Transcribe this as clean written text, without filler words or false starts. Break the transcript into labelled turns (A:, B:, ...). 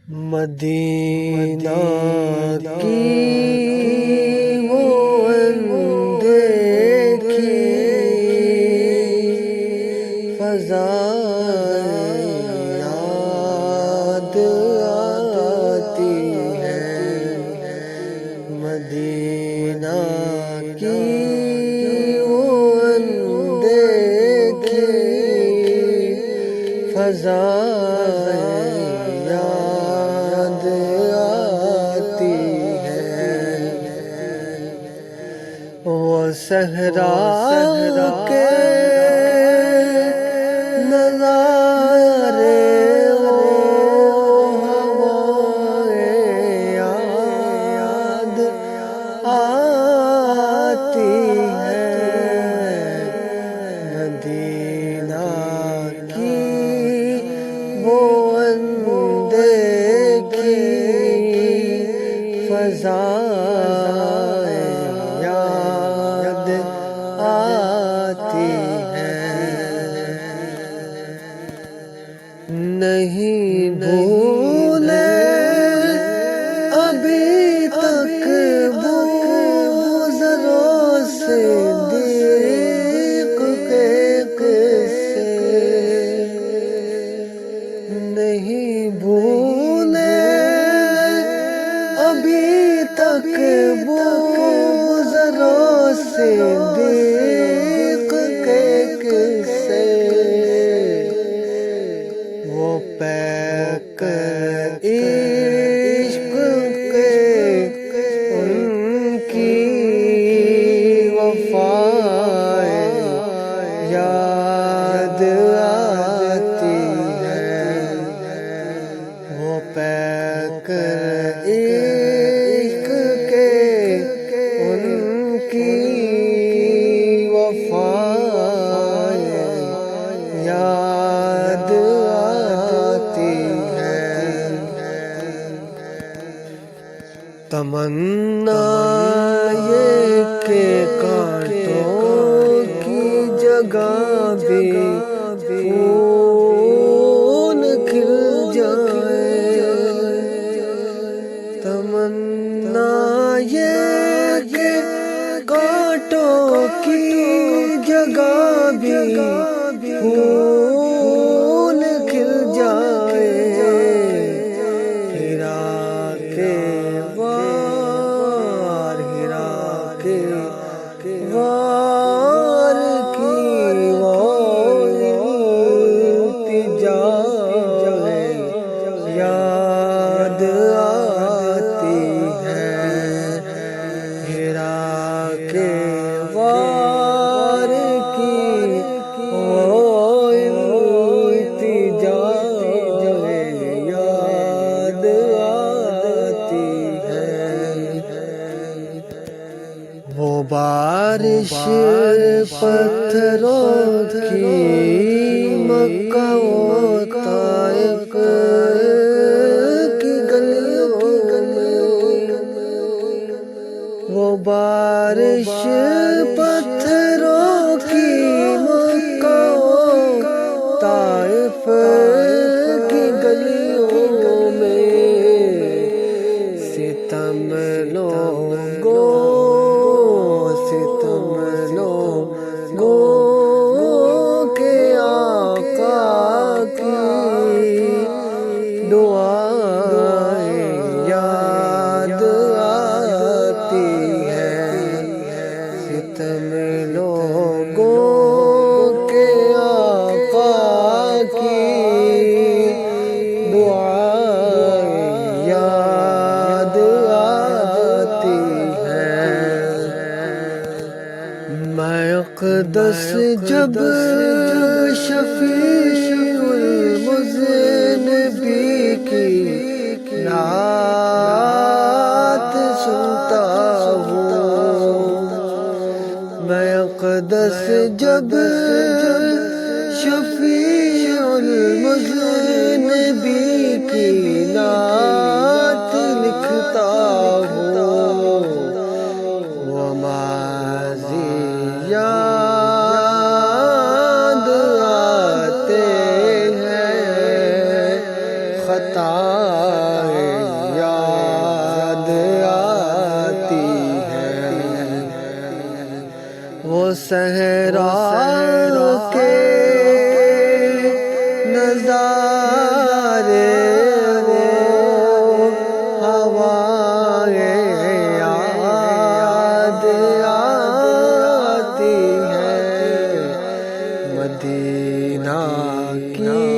A: مدینہ کی وہ اندیکھی فضا یاد آتی ہے، مدینہ کی وہ اندیکھی فضا صحرا کے نظارے ہوائیں یاد آتی ہیں، مدینہ کی وہ اندیکھی فضا نہیں بھولے ابھی تک بوزروں سے صدیق کے قصے، نہیں بھولے ابھی تک بوزروں سے صدیق کے قصے، وہ پیک عشق کے ان کی وفائیں یاد آتی ہیں، وہ پیک عشق کے ان کی وفائیں یاد تمنا یہ کہ کانٹوں کی جگہ بھی پھول کھل جائے، تمنا یہ کہ کانٹوں کی جگہ بھی پھول کھل جائے، وار کی یاد آتی ہے، ہیرا کے وار کی یاد آتی ہے، وہ بارش پتھروں کی مکہ و طائف کی گلیوں، وہ بارش پتھروں کی مکہ و طائف کی گلیوں میں، ستم لوگوں کے آقا کی دعائیں یاد آتی ہیں، ستم لوگوں کے آقا کی نظارے وہ ہوائیں یاد آتی ہیں، مدینہ کی